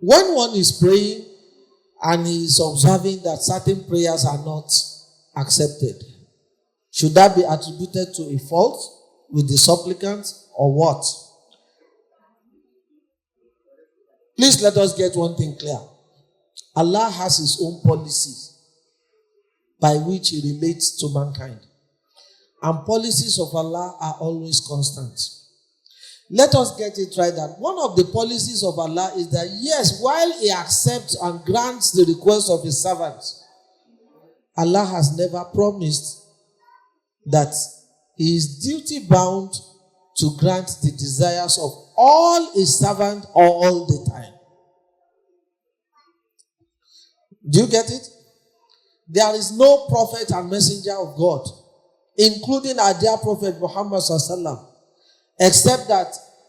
When one is praying and he is observing that certain prayers are not accepted, should that be attributed to a fault with the supplicant or what? Please let us get one thing clear. Allah has his own policies by which he relates to mankind. And policies of Allah are always constant. Let us get it right that one of the policies of Allah is that yes, while he accepts and grants the request of his servants, Allah has never promised that he is duty bound to grant the desires of all his servants all the time. Do you get it? There is no prophet and messenger of God, including our dear prophet Muhammad sallallahu, except that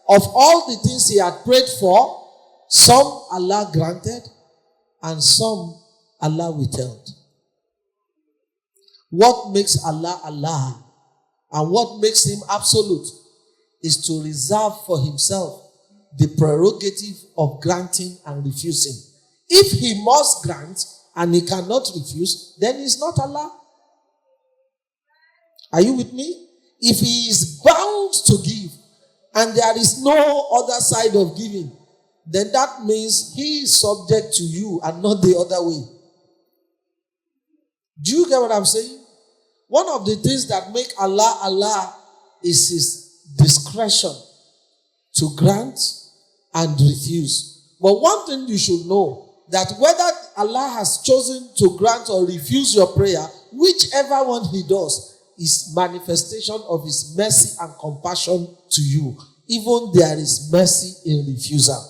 of all the things he had prayed for, some Allah granted and some Allah withheld. What makes Allah Allah and what makes him absolute is to reserve for himself the prerogative of granting and refusing. If he must grant and he cannot refuse, then he's not Allah. Are you with me? If he is bound to give and there is no other side of giving, then that means he is subject to you and not the other way. Do you get what I'm saying? One of the things that make Allah Allah is his discretion to grant and refuse. But one thing you should know, that whether Allah has chosen to grant or refuse your prayer, whichever one he does is manifestation of his mercy and compassion to you. Even there is mercy in refusal.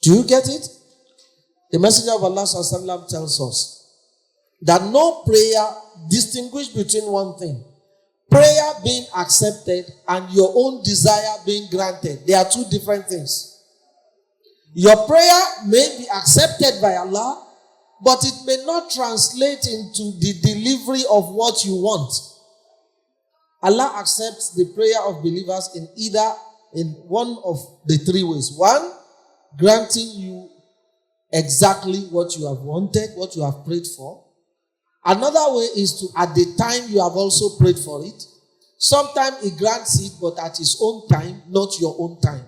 Do you get it? The Messenger of Allah sallallahu tells us that no prayer distinguishes between one thing. Prayer being accepted and your own desire being granted. They are two different things. Your prayer may be accepted by Allah, but it may not translate into the delivery of what you want. Allah accepts the prayer of believers in one of the three ways. One, granting you exactly what you have wanted, what you have prayed for. Another way is to, at the time you have also prayed for it. Sometimes he grants it, but at his own time, not your own time.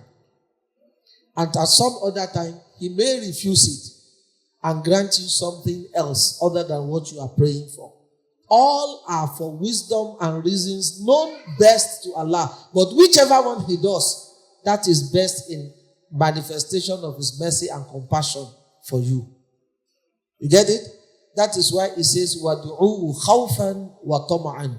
And at some other time, he may refuse it and grant you something else other than what you are praying for. All are for wisdom and reasons known best to Allah. But whichever one he does, that is best in manifestation of his mercy and compassion for you. You get it? That is why it says, وَدُعُوهُ خَوْفًا وَطَمَعًا.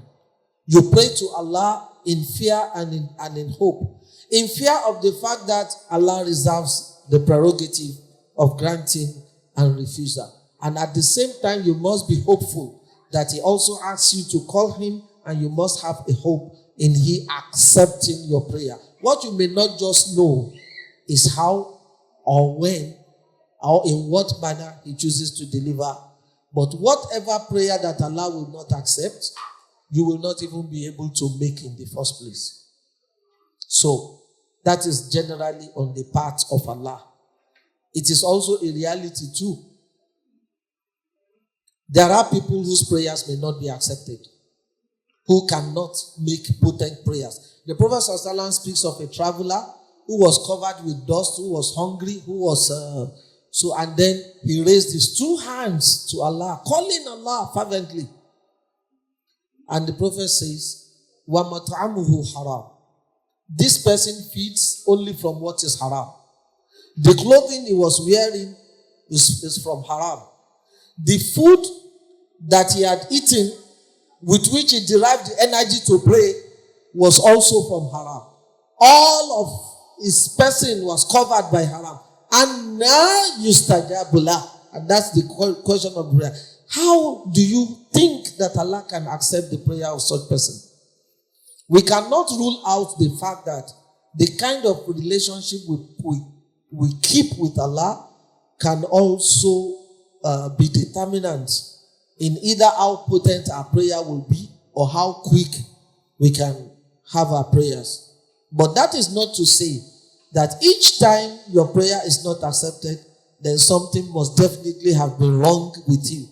You pray to Allah in fear and in hope. In fear of the fact that Allah reserves the prerogative of granting and refusal. And at the same time, you must be hopeful that he also asks you to call him, and you must have a hope in he accepting your prayer. What you may not just know is how or when or in what manner he chooses to deliver. But whatever prayer that Allah will not accept, you will not even be able to make in the first place. So, that is generally on the part of Allah. It is also a reality too. There are people whose prayers may not be accepted, who cannot make potent prayers. The Prophet ﷺ speaks of a traveler who was covered with dust, who was hungry, and then he raised his two hands to Allah, calling Allah fervently. And the Prophet says, وَمَطْعَمُهُ haram. This person feeds only from what is haram. The clothing he was wearing is from haram. The food that he had eaten, with which he derived the energy to pray, was also from haram. All of his person was covered by haram. And now yustajabula. And that's the question of prayer. How do you think that Allah can accept the prayer of such person? We cannot rule out the fact that the kind of relationship we keep with Allah can also be determinant in either how potent our prayer will be or how quick we can have our prayers. But that is not to say that each time your prayer is not accepted, then something must definitely have been wrong with you.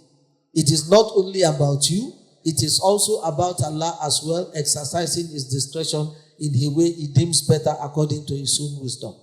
It is not only about you, it is also about Allah as well, exercising His discretion in the way He deems better according to His own wisdom.